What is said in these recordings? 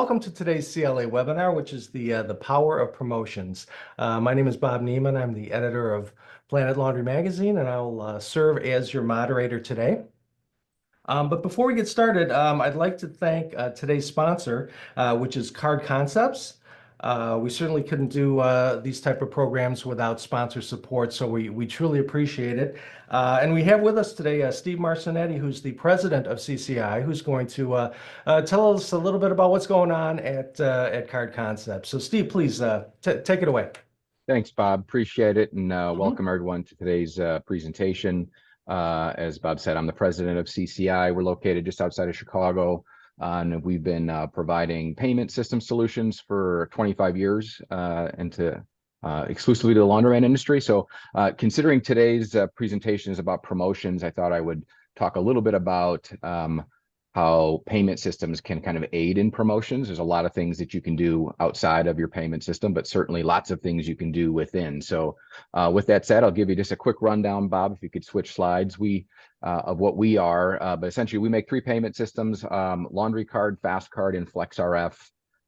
Welcome to today's CLA webinar, which is the power of promotions. My name is Bob Neiman. I'm the editor of Planet Laundry Magazine, and I'll serve as your moderator today. But before we get started, I'd like to thank today's sponsor, which is Card Concepts. We certainly couldn't do these type of programs without sponsor support, so we truly appreciate it. And we have with us today Steve Marcinetti, who's the president of CCI, who's going to tell us a little bit about what's going on at Card Concepts. So Steve, please take it away. Thanks, Bob. Appreciate it, and Mhm. welcome everyone to today's presentation. As Bob said, I'm the president of CCI. We're located just outside of Chicago, and we've been providing payment system solutions for 25 years exclusively to the laundromat industry. So considering today's presentation is about promotions, I thought I would talk a little bit about how payment systems can kind of aid in promotions. There's a lot of things that you can do outside of your payment system, but certainly lots of things you can do within. So with that said, I'll give you just a quick rundown, Bob, if you could switch slides of what we are. But essentially, we make three payment systems: Laundry Card, Fast Card, and FlexRF.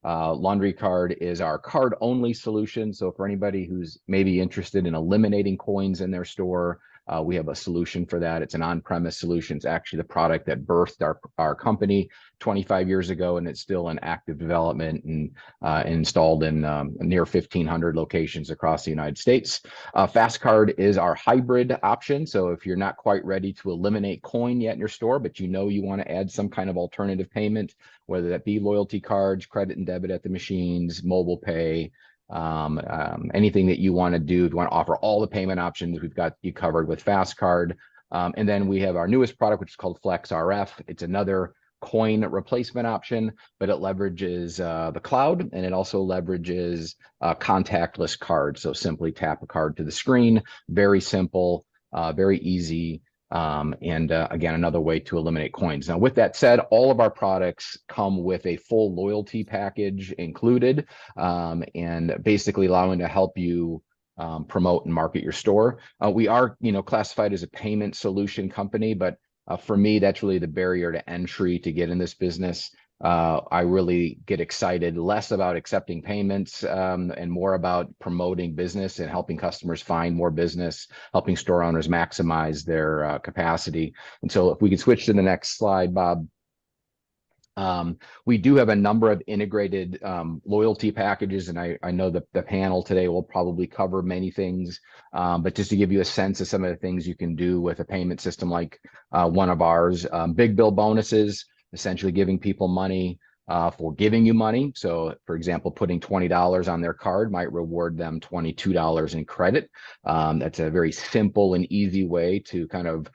Laundry Card is our card-only solution. So for anybody who's maybe interested in eliminating coins in their store, we have a solution for that. It's an on-premise solution. It's actually the product that birthed our company 25 years ago, and it's still in active development and installed in near 1,500 locations across the United States. Fast Card is our hybrid option. So if you're not quite ready to eliminate coin yet in your store, but you know you want to add some kind of alternative payment, whether that be loyalty cards, credit and debit at the machines, mobile pay, anything that you want to do, if you want to offer all the payment options, we've got you covered with Fast Card. And then we have our newest product, which is called FlexRF. It's another coin replacement option, but it leverages the cloud, and it also leverages contactless cards. So simply tap a card to the screen, very simple, very easy. Again, another way to eliminate coins. Now, with that said, all of our products come with a full loyalty package included, and basically allowing to help you promote and market your store. We are, classified as a payment solution company, but for me, that's really the barrier to entry to get in this business. I really get excited less about accepting payments and more about promoting business and helping customers find more business, helping store owners maximize their capacity. And so if we could switch to the next slide, Bob. We do have a number of integrated loyalty packages, and I know that the panel today will probably cover many things, but just to give you a sense of some of the things you can do with a payment system like one of ours. Big bill bonuses, essentially giving people money for giving you money. So for example, putting $20 on their card might reward them $22 in credit. That's a very simple and easy way to kind of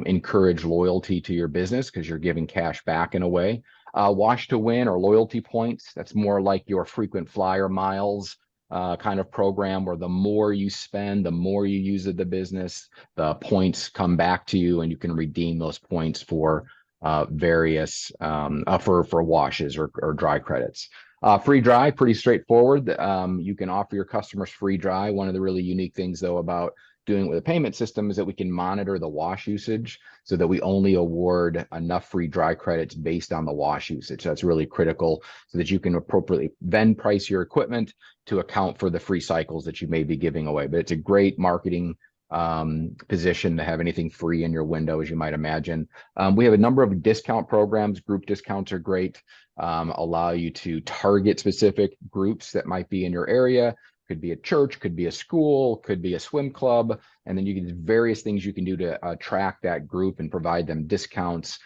encourage loyalty to your business because you're giving cash back in a way. Wash to Win or loyalty points, that's more like your frequent flyer miles kind of program, where the more you spend, the more you use of the business, the points come back to you, and you can redeem those points for various for washes or dry credits. Free dry, pretty straightforward. You can offer your customers free dry. One of the really unique things though about doing it with a payment system is that we can monitor the wash usage so that we only award enough free dry credits based on the wash usage. That's really critical so that you can appropriately then price your equipment to account for the free cycles that you may be giving away. But it's a great marketing position to have anything free in your window, as you might imagine. We have a number of discount programs. Group discounts are great, allow you to target specific groups that might be in your area. Could be a church, could be a school, could be a swim club, and then you can do various things you can do to track that group and provide them discounts,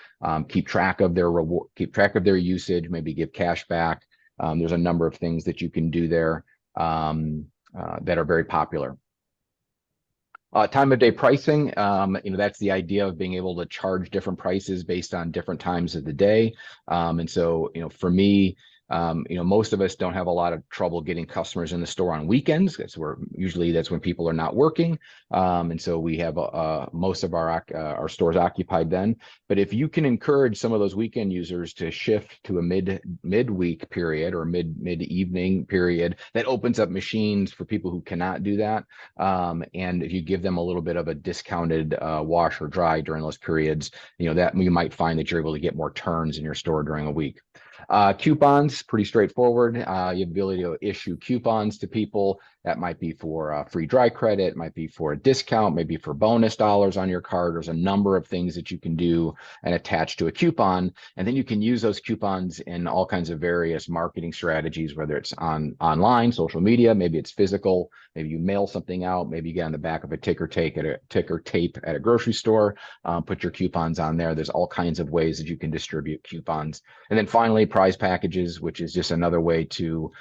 keep track of their reward, keep track of their usage, maybe give cash back. There's a number of things that you can do there that are very popular. Time of day pricing, that's the idea of being able to charge different prices based on different times of the day. And so, for me, most of us don't have a lot of trouble getting customers in the store on weekends. That's when people are not working. And so we have most of our stores occupied then. But if you can encourage some of those weekend users to shift to a midweek period or mid-evening period, that opens up machines for people who cannot do that. And if you give them a little bit of a discounted wash or dry during those periods, that you might find that you're able to get more turns in your store during a week. Coupons, pretty straightforward. You have the ability to issue coupons to people. That might be for free dry credit, might be for a discount, maybe for bonus dollars on your card. There's a number of things that you can do and attach to a coupon. And then you can use those coupons in all kinds of various marketing strategies, whether it's online, social media, maybe it's physical, maybe you mail something out, maybe you get on the back of a ticker tape at a grocery store, put your coupons on there. There's all kinds of ways that you can distribute coupons. And then finally, prize packages, which is just another way to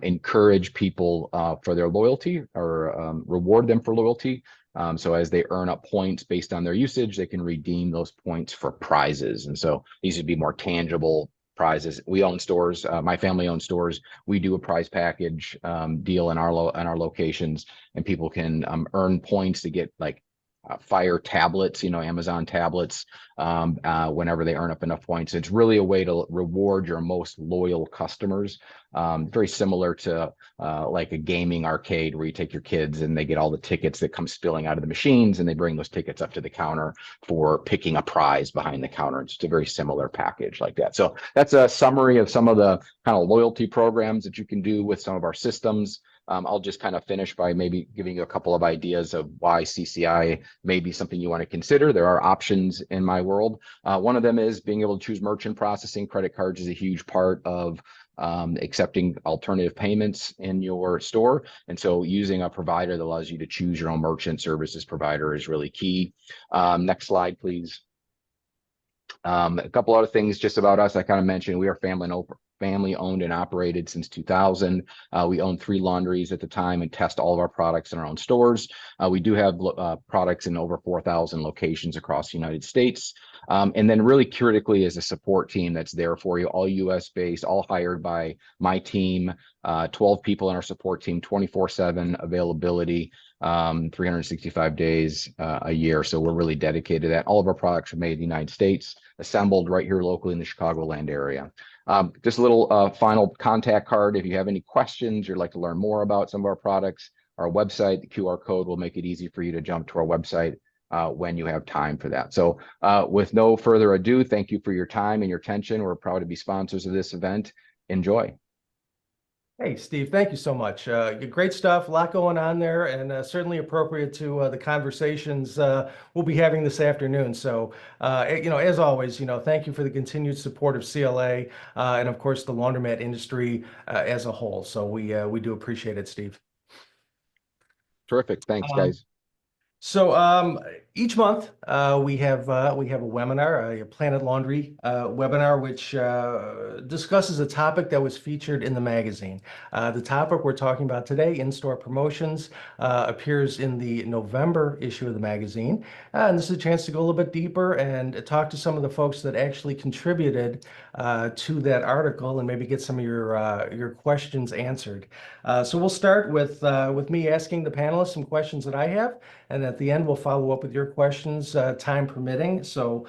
encourage people for their loyalty or reward them for loyalty. So as they earn up points based on their usage, they can redeem those points for prizes. And so these would be more tangible prizes. We own stores. My family owns stores. We do a prize package deal in our locations, and people can earn points to get like Fire tablets, Amazon tablets, whenever they earn up enough points. It's really a way to reward your most loyal customers. Very similar to like a gaming arcade where you take your kids and they get all the tickets that come spilling out of the machines, and they bring those tickets up to the counter for picking a prize behind the counter. It's just a very similar package like that. So that's a summary of some of the kind of loyalty programs that you can do with some of our systems. I'll just kind of finish by maybe giving you a couple of ideas of why CCI may be something you want to consider. There are options in my world. One of them is being able to choose merchant processing. Credit cards is a huge part of accepting alternative payments in your store. And so using a provider that allows you to choose your own merchant services provider is really key. Next slide, please. A couple other things just about us. I kind of mentioned we are family owned and operated since 2000. We own 3 laundries at the time and test all of our products in our own stores. We do have products in over 4,000 locations across the United States. And then really critically is a support team that's there for you, all US based, all hired by my team, 12 people in our support team, 24/7 availability, 365 days a year. So we're really dedicated to that. All of our products are made in the United States, assembled right here locally in the Chicagoland area. Just a little final contact card. If you have any questions, you'd like to learn more about some of our products, our website, the QR code will make it easy for you to jump to our website when you have time for that. So with no further ado, thank you for your time and your attention. We're proud to be sponsors of this event. Enjoy. Hey, Steve, thank you so much. Great stuff, a lot going on there, and certainly appropriate to the conversations we'll be having this afternoon. So, as always, thank you for the continued support of CLA and, of course, the laundromat industry as a whole. So we do appreciate it, Steve. Terrific. Thanks, Um, guys. So each month we have a webinar, a Planet Laundry webinar, which discusses a topic that was featured in the magazine. The topic we're talking about today, in-store promotions, appears in the November issue of the magazine. And this is a chance to go a little bit deeper and talk to some of the folks that actually contributed to that article and maybe get some of your questions answered. So we'll start with me asking the panelists some questions that I have. And at the end, we'll follow up with your questions, time permitting. So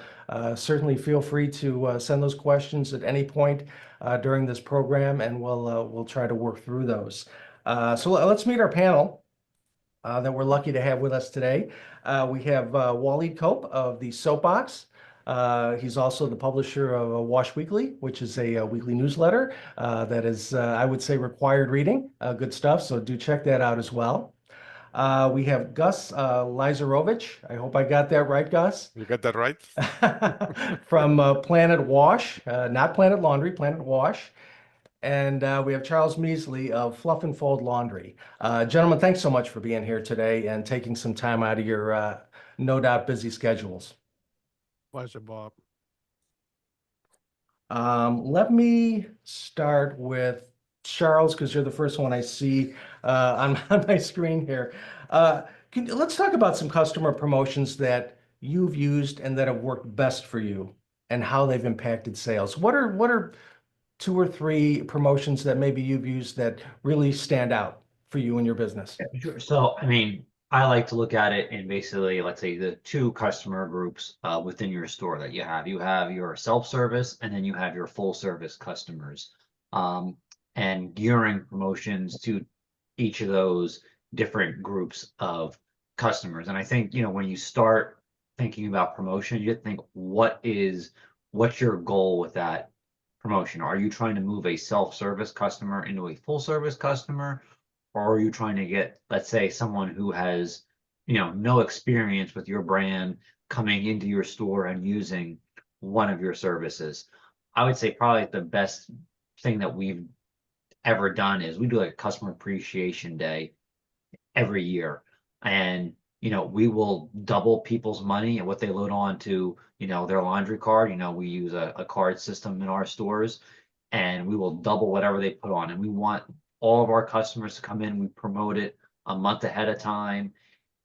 certainly feel free to send those questions at any point during this program, and we'll try to work through those. So let's meet our panel that we're lucky to have with us today. We have Waleed Cope of the Soapbox. He's also the publisher of Wash Weekly, which is a weekly newsletter that is, I would say, required reading. Good stuff. So do check that out as well. We have Gus Lizarovich. I hope I got that right, Gus. You got that right? From Planet Wash, not Planet Laundry, Planet Wash. And we have Charles Measley of Fluff and Fold Laundry. Gentlemen, thanks so much for being here today and taking some time out of your no doubt busy schedules. Pleasure, Bob. Let me start with Charles, because you're the first one I see on my screen here. Let's talk about some customer promotions that you've used and that have worked best for you and how they've impacted sales. What are 2 or 3 promotions that maybe you've used that really stand out for you in your business? Sure. So, I like to look at it in basically, let's say, the 2 customer groups within your store that you have. You have your self-service, and then you have your full-service customers. And gearing promotions to each of those different groups of customers. And I think, when you start thinking about promotion, you have to think, what's your goal with that promotion? Are you trying to move a self-service customer into a full-service customer? Or are you trying to get, let's say, someone who has, no experience with your brand coming into your store and using one of your services? I would say probably the best thing that we've ever done is we do like a customer appreciation day every year. And, we will double people's money and what they load on to, their laundry card. We use a card system in our stores, and we will double whatever they put on. And we want all of our customers to come in. We promote it a month ahead of time,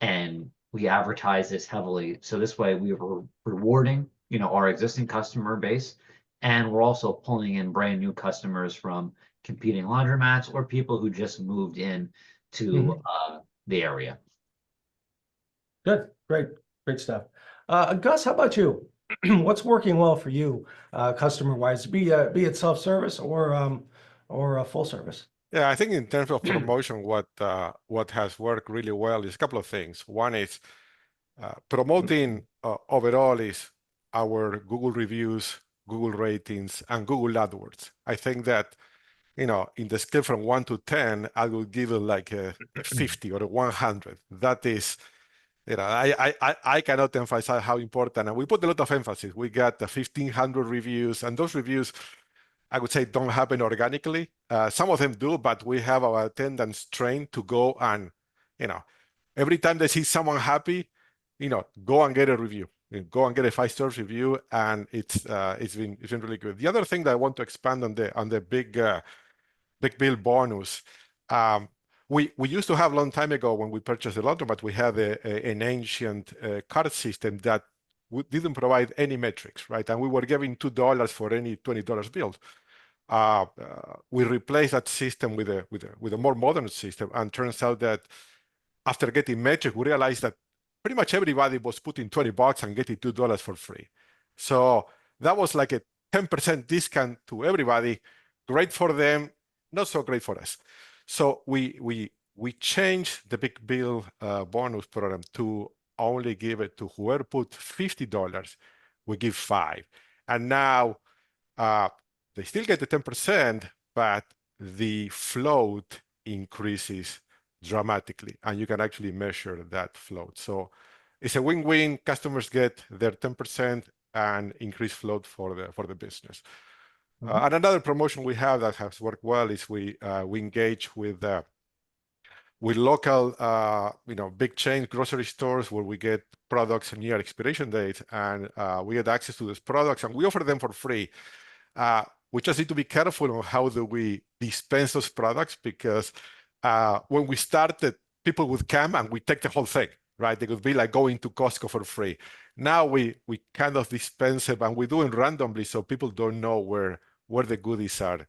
and we advertise this heavily. So this way we are rewarding, our existing customer base, and we're also pulling in brand new customers from competing laundromats or people who just moved in to the area. Good, great stuff. Gus, how about you? What's working well for you, customer-wise, be it self-service or a full service? Yeah, I think in terms of promotion, what has worked really well is a couple of things. One is promoting overall is our Google reviews, Google ratings, and Google AdWords. I think that, in the scale from 1 to 10, I will give it like a 50 or a 100. That is, I cannot emphasize how important, and we put a lot of emphasis. We got 1,500 reviews, and those reviews, I would say, don't happen organically. Some of them do, but we have our attendants trained to go and, every time they see someone happy, go and get a review, go and get a 5-star review, and it's been really good. The other thing that I want to expand on the big bill bonus. We used to have a long time ago when we purchased the laundromat, we had an ancient card system that didn't provide any metrics, right? And we were giving $2 for any $20 bill. We replaced that system with a more modern system, and turns out that after getting metrics, we realized that pretty much everybody was putting $20 and getting $2 for free. So that was like a 10% discount to everybody. Great for them, not so great for us. So we changed the big bill bonus program to only give it to whoever put $50, we give $5. And now they still get the 10%, but the float increases dramatically, and you can actually measure that float. So it's a win-win. Customers get their 10% and increased float for the business. And another promotion we have that has worked well is we engage with local, big chain grocery stores where we get products near expiration date, and we get access to those products, and we offer them for free. We just need to be careful on how do we dispense those products, because when we started, people would come and we take the whole thing, right? It would be like going to Costco for free. Now we kind of dispense it, and we do it randomly so people don't know where the goodies are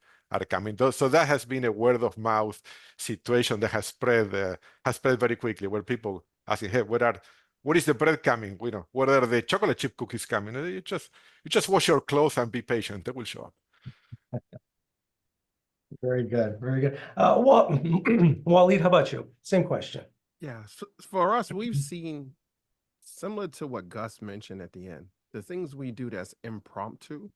coming. So that has been a word of mouth situation that has spread very quickly, where people asking, hey, where is the bread coming? Where are the chocolate chip cookies coming? And you just wash your clothes and be patient. They will show up. Very good, very good. Waleed, how about you? Same question. Yeah, so for us, we've seen similar to what Gus mentioned at the end, the things we do that's impromptu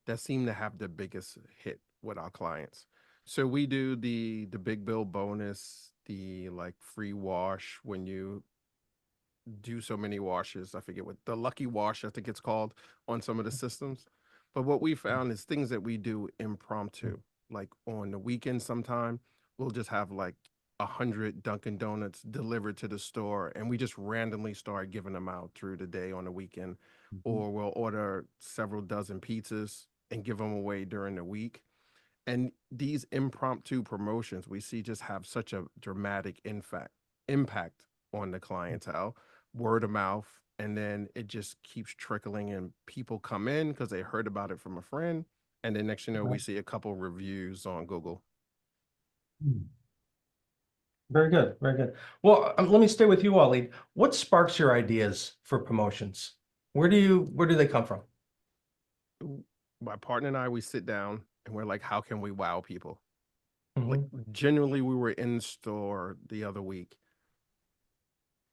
that seem to have the biggest hit with our clients. So we do the big bill bonus, the like free wash when you do so many washes. I forget what the lucky wash, I think it's called, on some of the systems. But what we found is things that we do impromptu, like on the weekend sometime, we'll just have like 100 Dunkin' Donuts delivered to the store, and we just randomly start giving them out through the day on the weekend. Or we'll order several dozen pizzas and give them away during the week. And these impromptu promotions we see just have such a dramatic impact on the clientele, word of mouth, and then it just keeps trickling, and people come in because they heard about it from a friend, and then next we see a couple reviews on Google. Very good, very good. Well, let me stay with you, Waleed. What sparks your ideas for promotions? Where do they come from? My partner and I, we sit down and we're like, how can we wow people? Mhm. Like, generally, we were in store the other week.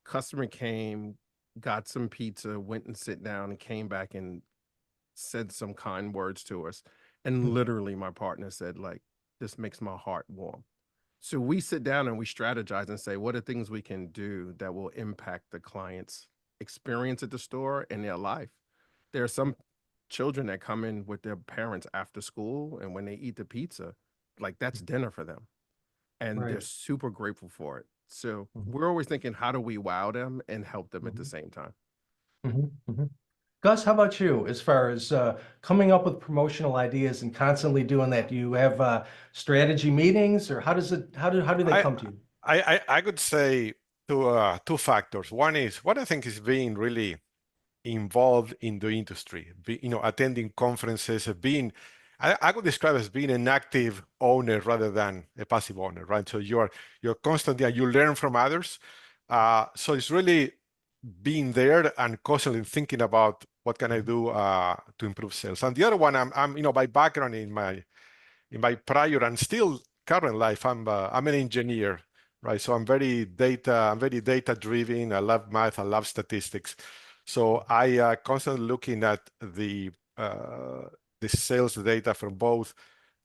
Customer came, got some pizza, went and sit down, and came back and said some kind words to us. And literally my partner said, like, this makes my heart warm. So we sit down and we strategize and say, what are things we can do that will impact the client's experience at the store and their life? There are some children that come in with their parents after school, and when they eat the pizza, like that's dinner for them. And they're Right. super grateful for it. So Mhm. we're always thinking, how do we wow them and help them at the Mhm. same time? Gus, how about you as far as coming up with promotional ideas and constantly doing that? Do you have strategy meetings, or how do they I come to you? I could say two factors. One is what I think is being really involved in the industry, attending conferences, I would describe as being an active owner rather than a passive owner, right? So you're constantly, and you learn from others. So it's really being there and constantly thinking about what can I do to improve sales. And the other one, I'm by background in my prior and still current life, I'm an engineer, right? So I'm very data driven. I love math. I love statistics. So I constantly looking at the sales data from both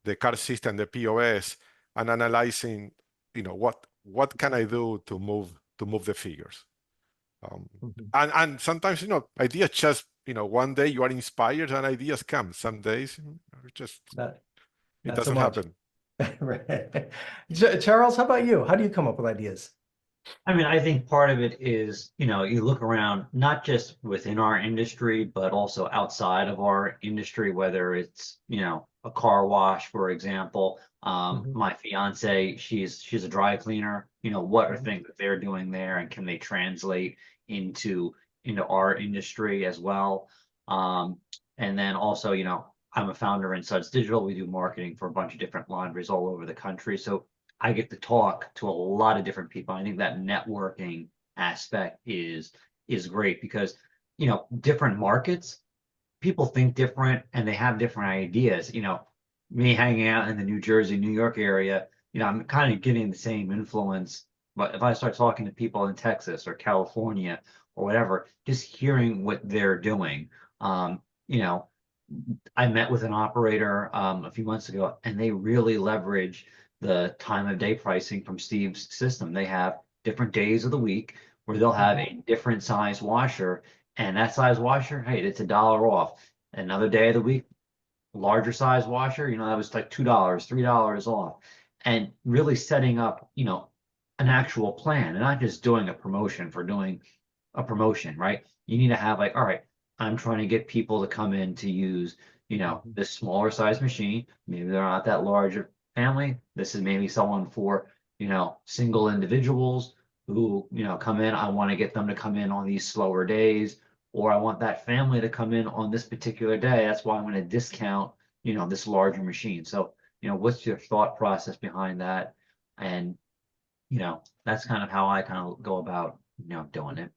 the car system, the POS, and analyzing, what can I do to move the figures. Mhm. And sometimes, ideas just, one day you are inspired and ideas come. Some days Not, it not so doesn't much. happen. Right. Charles, how about you? How do you come up with ideas? I mean, I think part of it is, you look around, not just within our industry, but also outside of our industry, whether it's, a car wash, for example. Mhm. My fiance, she's a dry cleaner. What are Mhm. things that they're doing there, and can they translate into our industry as well? And then also, I'm a founder in Suds Digital. We do marketing for a bunch of different laundries all over the country. So I get to talk to a lot of different people. I think that networking aspect is great because, different markets, people think different and they have different ideas. Me hanging out in the New Jersey, New York area, I'm kind of getting the same influence. But if I start talking to people in Texas or California or whatever, just hearing what they're doing, you know, I met with an operator a few months ago, and they really leverage the time of day pricing from Steve's system. They have different days of the week where they'll have a different size washer, and that size washer, hey, it's $1 off. Another day of the week, larger size washer, that was like $2, $3 off, and really setting up, an actual plan and not just doing a promotion for doing a promotion, right? You need to have like, all right, I'm trying to get people to come in to use, this smaller size machine. Maybe they're not that large a family. This is maybe someone for, single individuals who, come in. I want to get them to come in on these slower days, or I want that family to come in on this particular day. That's why I'm going to discount, this larger machine. So, what's your thought process behind that? And, that's kind of how I kind of go about, doing it.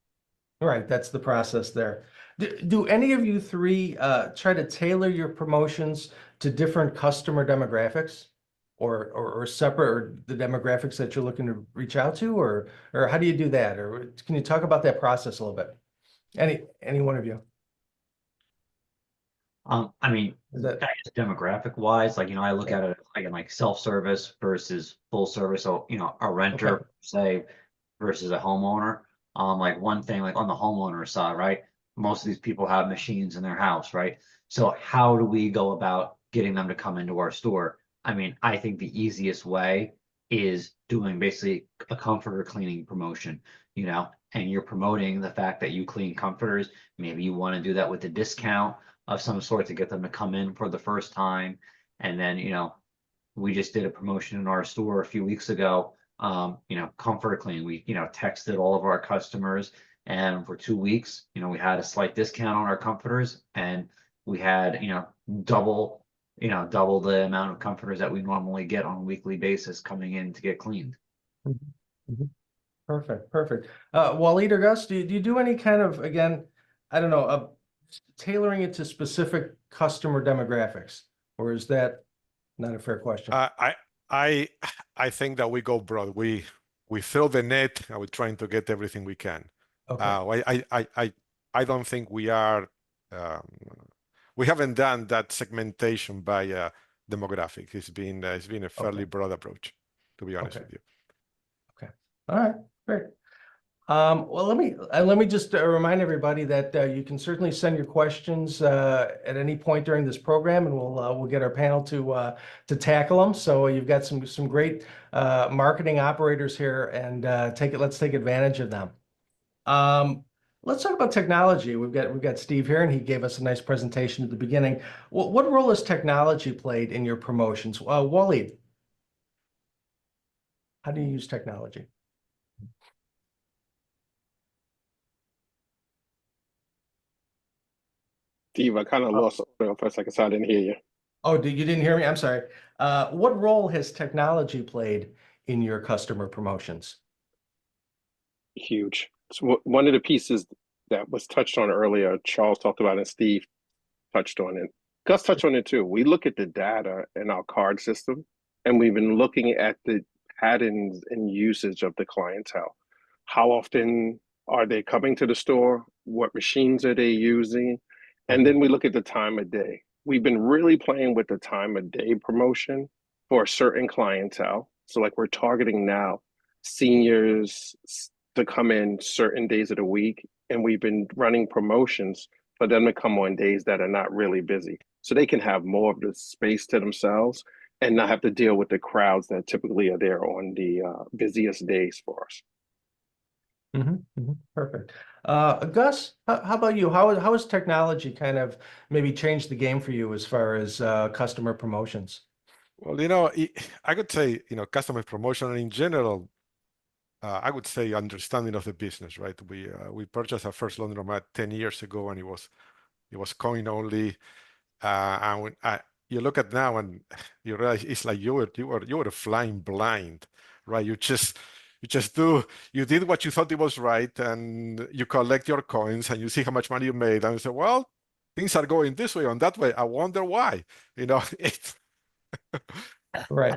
Right, that's the process there. Do any of you three try to tailor your promotions to different customer demographics, or separate, or the demographics that you're looking to reach out to, or how do you do that? Or can you talk about that process a little bit? Any one of you? I mean, Is that demographic wise, like, I look at it like self-service versus full service. So, a okay? renter, say, versus a homeowner. Like one thing, like on the homeowner side, right? Most of these people have machines in their house, right? So how do we go about getting them to come into our store? I mean, I think the easiest way is doing basically a comforter cleaning promotion, and you're promoting the fact that you clean comforters. Maybe you want to do that with a discount of some sort to get them to come in for the first time. And then, we just did a promotion in our store a few weeks ago. Comfort Clean. We, texted all of our customers, and for 2 weeks, we had a slight discount on our comforters, and we had, double the amount of comforters that we normally get on a weekly basis coming in to get cleaned. Mhm. Mhm. Perfect, perfect. Waleed or Gus, do you do any kind of, again, I don't know, tailoring it to specific customer demographics, or is that not a fair question? I I I think that we go broad. We throw the net and we're trying to get everything we can. Okay. I don't think we are. Um, we haven't done that segmentation by demographic. It's been a fairly Okay. broad approach, to be honest Okay. with you. Okay. All right. Great. Well, let me just remind everybody that you can certainly send your questions at any point during this program, and we'll get our panel to tackle them. So you've got some great marketing operators here, and let's take advantage of them. Let's talk about technology. We've got Steve here, and he gave us a nice presentation at the beginning. What role has technology played in your promotions? Waleed, how do you use technology? Steve, I kind of lost audio for a second, so I didn't hear you. Oh, you didn't hear me? I'm sorry. What role has technology played in your customer promotions? Huge. So one of the pieces that was touched on earlier, Charles talked about, and Steve touched on it. Gus touched on it too. We look at the data in our card system, and we've been looking at the patterns and usage of the clientele. How often are they coming to the store? What machines are they using? And then we look at the time of day. We've been really playing with the time of day promotion for a certain clientele. So like we're targeting now seniors to come in certain days of the week, and we've been running promotions for them to come on days that are not really busy, so they can have more of the space to themselves and not have to deal with the crowds that typically are there on the busiest days for us. Perfect. Gus, how about you? How has technology kind of maybe changed the game for you as far as customer promotions? Well, I could say, customer promotion in general, I would say understanding of the business, right? We purchased our first laundromat 10 years ago, and it was coin only. And when you look at now and you realize it's like you were flying blind, right? You did what you thought it was right, and you collect your coins and you see how much money you made, and you say, well, things are going this way and that way. I wonder why. It's Right.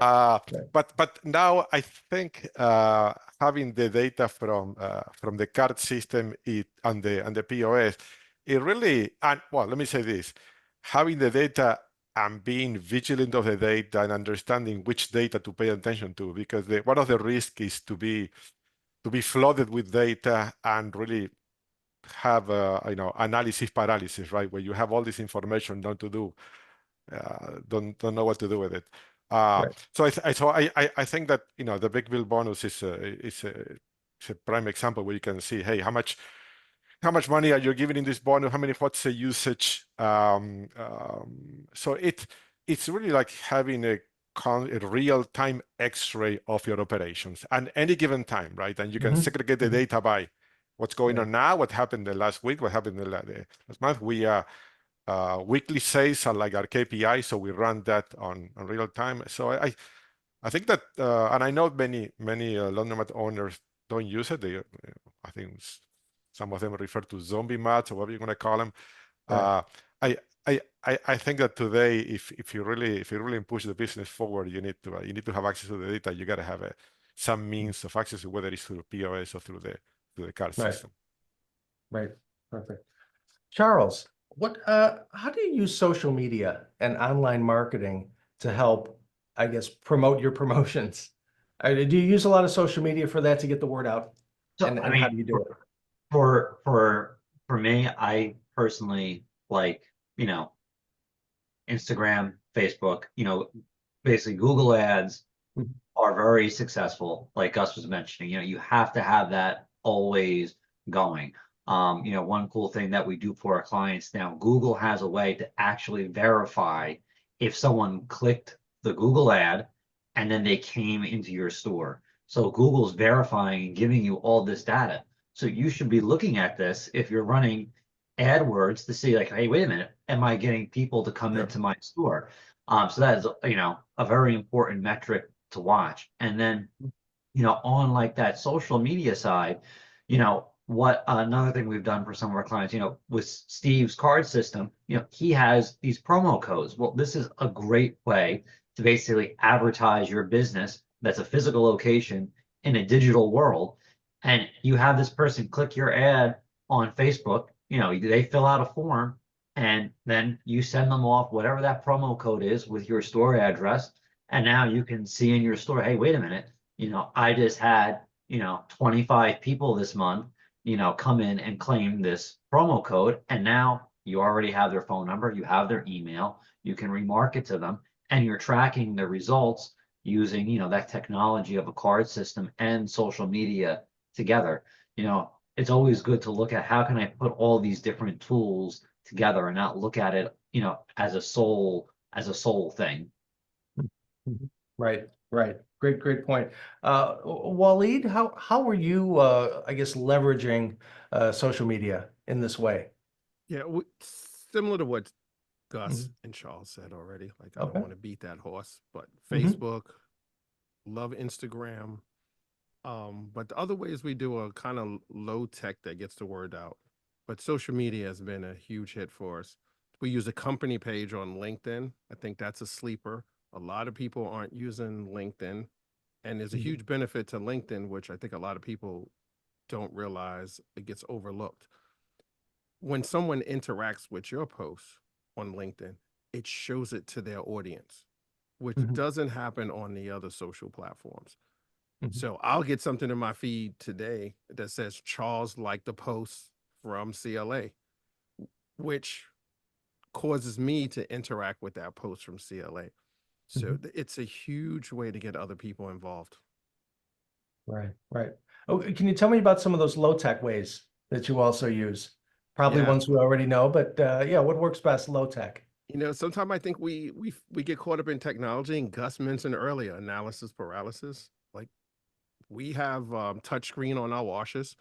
but now I think having the data from the card system and the POS, it really, and well, let me say this: having the data and being vigilant of the data and understanding which data to pay attention to, because one of the risks is to be flooded with data and really have analysis paralysis, right? Where you have all this information, don't know what to do with it. So I think that the Big Bill bonus is a prime example where you can see, hey, how much money are you giving in this bonus? What's the usage? So it's really like having a real-time X-ray of your operations at any given time, right? And you can segregate the data by what's going on now, what happened the last week, what happened the last month. We weekly sales are like our KPI, so we run that on real time. So I think that, and I know many laundromat owners don't use it. I think some of them refer to zombie mats or whatever you're going to call them. Right. I think that today, if you really push the business forward, you need to have access to the data. You got to have some means of access, whether it's through POS or through the card system. Right. Perfect. Charles, how do you use social media and online marketing to help, I guess, promote your promotions? Do you use a lot of social media for that to get the word out? So, and how do you do it? For me, I personally like, Instagram, Facebook, basically Google ads are very successful. Like Gus was mentioning, you have to have that always going. One cool thing that we do for our clients now, Google has a way to actually verify if someone clicked the Google ad and then they came into your store. So Google's verifying and giving you all this data. So you should be looking at this if you're running AdWords to see like, hey, wait a minute, am I getting people to come into my store? So that is, a very important metric to watch. And then, on like that social media side, what another thing we've done for some of our clients, with Steve's card system, he has these promo codes. Well, this is a great way to basically advertise your business that's a physical location in a digital world. And you have this person click your ad on Facebook, they fill out a form And then you send them off whatever that promo code is with your store address. And now you can see in your store, hey, wait a minute, I just had, 25 people this month, come in and claim this promo code. And now you already have their phone number, you have their email, you can remarket to them, and you're tracking the results using, that technology of a card system and social media together. It's always good to look at how can I put all these different tools together and not look at it, as a sole thing. Mhm. Right, right. Great point. Waleed, how were you, I guess, leveraging social media in this way? Yeah, similar to what Gus Mhm. and Charles said already. Like, I don't Okay. want to beat that horse, but Mhm. Facebook, love Instagram. But the other ways we do are kind of low tech that gets the word out. But social media has been a huge hit for us. We use a company page on LinkedIn. I think that's a sleeper. A lot of people aren't using LinkedIn, and there's a Mhm. huge benefit to LinkedIn, which I think a lot of people don't realize it gets overlooked. When someone interacts with your post on LinkedIn, it shows it to their audience, which Mhm. doesn't happen on the other social platforms. Mhm. So I'll get something in my feed today that says Charles liked the post from CLA, which causes me to interact with that post from CLA. So Mhm. it's a huge way to get other people involved. Right, right. Oh, can you tell me about some of those low tech ways that you also use? Probably Yeah. ones we already know, but yeah, what works best low tech? Sometimes I think we get caught up in technology, and Gus mentioned earlier analysis paralysis. Like, we have touchscreen on our washers.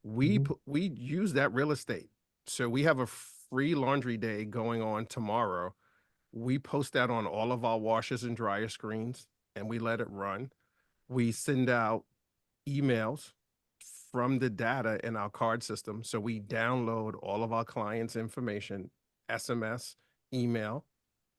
Mhm. We use that real estate. So we have a free laundry day going on tomorrow. We post that on all of our washers and dryer screens, and we let it run. We send out emails from the data in our card system. So we download all of our clients' information, SMS, email.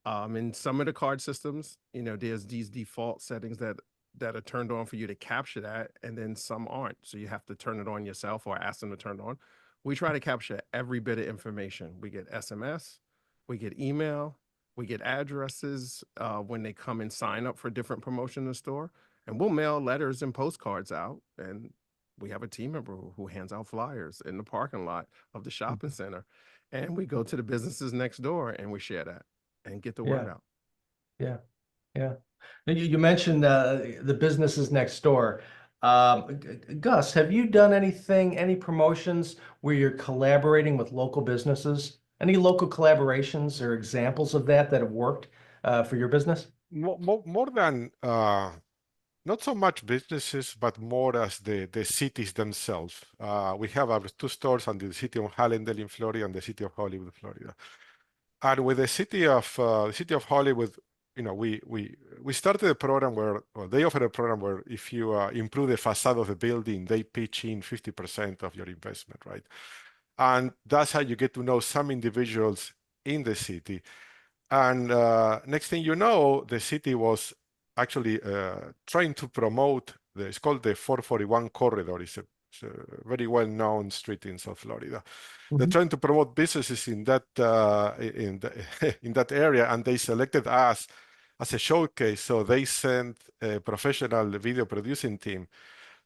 In some of the card systems, there's these default settings that are turned on for you to capture that, and then some aren't. So you have to turn it on yourself or ask them to turn it on. We try to capture every bit of information. We get SMS, we get email, we get addresses when they come and sign up for different promotion in the store, and we'll mail letters and postcards out. And we have a team member who hands out flyers in the parking lot of the shopping center, and we go to the businesses next door and we share that and get the word Yeah, out. yeah, yeah. Now, you mentioned the businesses next door. Gus, have you done any promotions where you're collaborating with local businesses? Any local collaborations or examples of that have worked for your business? More than not so much businesses, but more as the cities themselves. We have our two stores in the city of Hallandale in Florida and the city of Hollywood, Florida. And with the city of Hollywood, we started a program where, well, they offer a program where if you improve the facade of the building, they pitch in 50% of your investment, right? And that's how you get to know some individuals in the city. And next thing you know, the city was actually trying to promote it's called the 441 corridor. It's a very well-known street in South Florida. They're Mhm. trying to promote businesses in that in that area, and they selected us as a showcase. So they sent a professional video producing team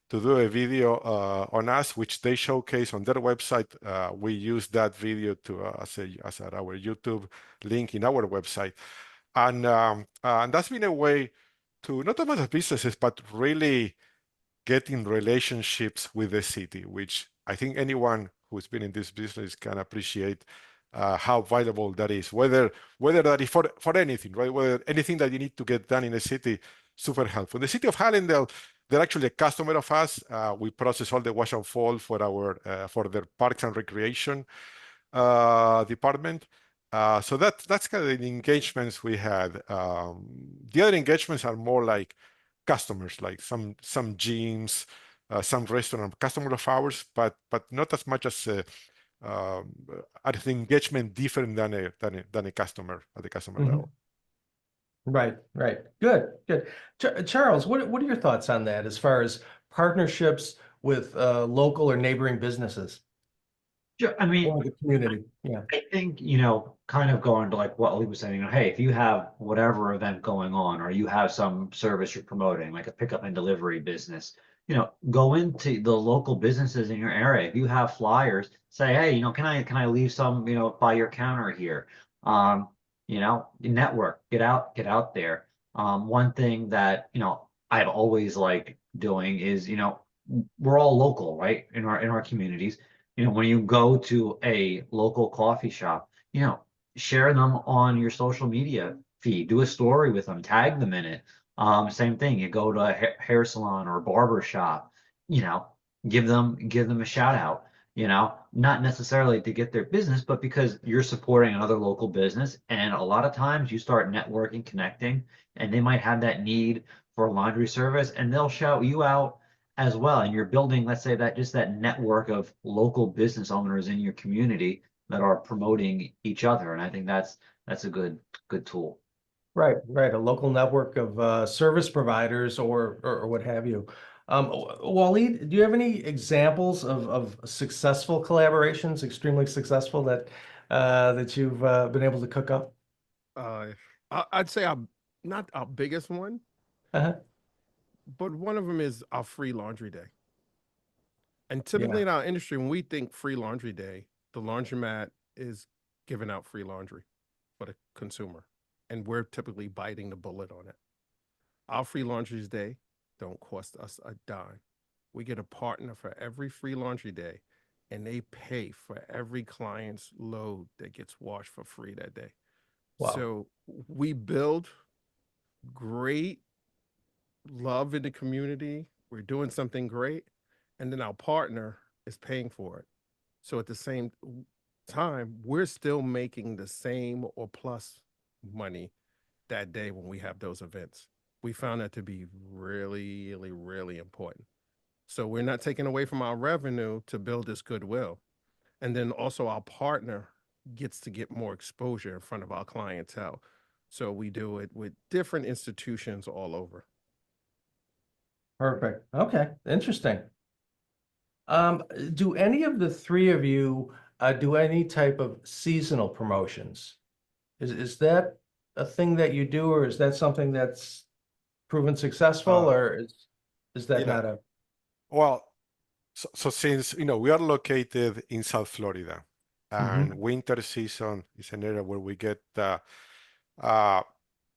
to do a video on us, which they showcase on their website. We use that video to as our YouTube link in our website, and that's been a way to not only businesses but really getting relationships with the city, which I think anyone who's been in this business can appreciate how valuable that is. Whether that is for anything, right? Whether anything that you need to get done in a city, super helpful. The city of Hallandale, they're actually a customer of us. We process all the wash and fall for for their parks and recreation department. So that's kind of the engagements we had. The other engagements are more like customers, like some gyms, some restaurant customer of ours, but not as much as I think engagement different than a customer at the customer Mhm. level. Right, right. Good, good. Charles, what are your thoughts on that as far as partnerships with local or neighboring businesses? Sure, I mean, or the community? Yeah. I think, kind of going to like what Lee was saying, hey, if you have whatever event going on, or you have some service you're promoting, like a pickup and delivery business, go into the local businesses in your area. If you have flyers, say, hey, can I leave some, by your counter here? Network, get out there. One thing that, I've always liked doing is, we're all local, right? In our communities. When you go to a local coffee shop, share them on your social media feed, do a story with them, tag them in it. Same thing, you go to a hair salon or a barber shop, you know, give them a shout out, not necessarily to get their business, but because you're supporting another local business. And a lot of times you start networking, connecting, and they might have that need for a laundry service and they'll shout you out as well. And you're building, let's say, that just that network of local business owners in your community that are promoting each other. And I think that's a good tool. Right, right. A local network of service providers or what have you. Waleed, do you have any examples of successful collaborations, extremely successful that you've been able to cook up? I'd say not our biggest one, Uh-huh. but one of them is our free laundry day. And typically Yeah. in our industry, when we think free laundry day, the laundromat is giving out free laundry for the consumer. And we're typically biting the bullet on it. Our free laundry day don't cost us a dime. We get a partner for every free laundry day, and they pay for every client's load that gets washed for free that day. Wow. So we build great love in the community. We're doing something great. And then our partner is paying for it. So at the same time, we're still making the same or plus money that day when we have those events. We found that to be really, really, really important. So we're not taking away from our revenue to build this goodwill. And then also our partner gets to get more exposure in front of our clientele. So we do it with different institutions all over. Perfect. Okay. Interesting. Do any of the three of you do any type of seasonal promotions? Is that a thing that you do, or is that something that's proven successful, Uh, or is that yeah. not a? Well, so since we are located in South Florida, and winter season is an area where we get uh,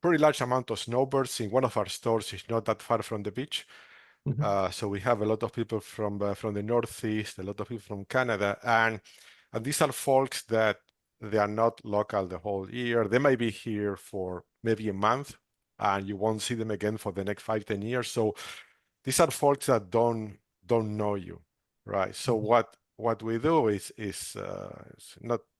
pretty large amount of snowbirds. In one of our stores is not that far from the beach. So we have a lot of people from the Northeast, a lot of people from Canada, and these are folks that they are not local the whole year. They might be here for maybe a month, and you won't see them again for the next 5-10 years. So these are folks that don't know you, right? So what we do is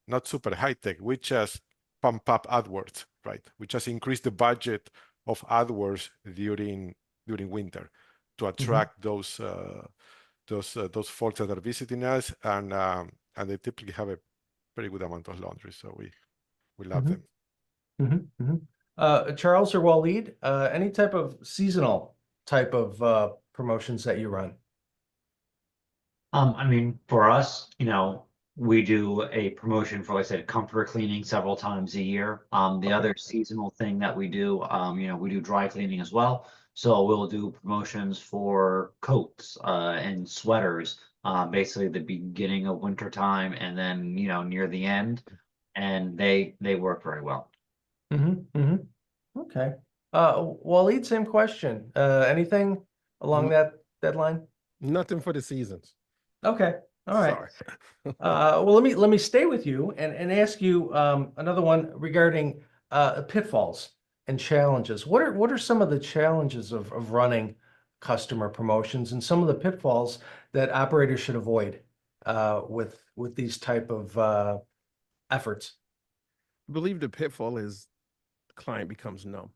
not super high tech. We just pump up AdWords, right? We just increase the budget of AdWords during winter to attract those folks that are visiting us, and they typically have a pretty good amount of laundry, so we love them. Charles or Waleed, any type of seasonal type of promotions that you run? I mean, for us, we do a promotion for, like I said, comfort cleaning several times a year. The other seasonal thing that we do, we do dry cleaning as well. So we'll do promotions for coats, and sweaters, basically the beginning of winter time and then, near the end, and they work very well. Okay. Waleed, same question. Anything along that line? Nothing for the seasons. Okay. All right. Sorry. Well, let me stay with you and ask you another one regarding pitfalls and challenges. What are some of the challenges of running customer promotions and some of the pitfalls that operators should avoid with these type of efforts? I believe the pitfall is the client becomes numb.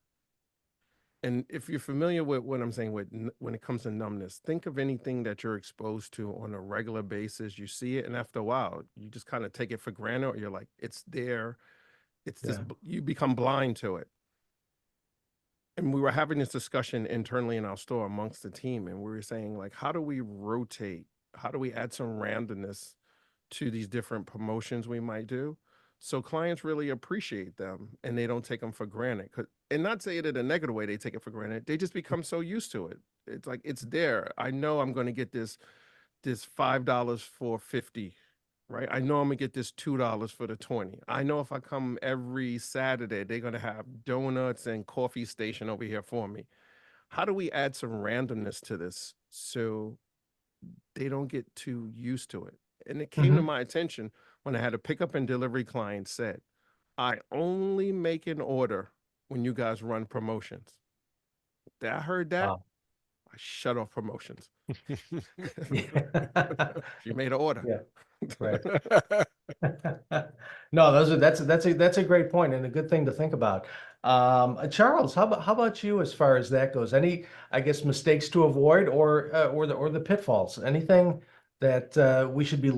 And if you're familiar with what I'm saying when it comes to numbness, think of anything that you're exposed to on a regular basis. You see it, and after a while, you just kind of take it for granted, or you're like, it's there. It's just, you become blind to it. And we were having this discussion internally in our store amongst the team, and we were saying, like, how do we rotate? How do we add some randomness to these different promotions we might do. So clients really appreciate them and they don't take them for granted. And not say it in a negative way, they take it for granted. They just become so used to it. It's like it's there. I know I'm going to get this $5 for 50, right? I know I'm gonna get this $2 for the 20. I know if I come every Saturday, they're gonna have donuts and coffee station over here for me. How do we add some randomness to this so they don't get too used to it? And it came to my attention when I had a pickup and delivery client said, I only make an order when you guys run promotions. I heard that, Wow. I shut off promotions. Yeah. She made an order. Yeah. Right. No, that's a great point and a good thing to think about. Charles, how about you as far as that goes? Any, I guess, mistakes to avoid or the pitfalls? Anything that we should be,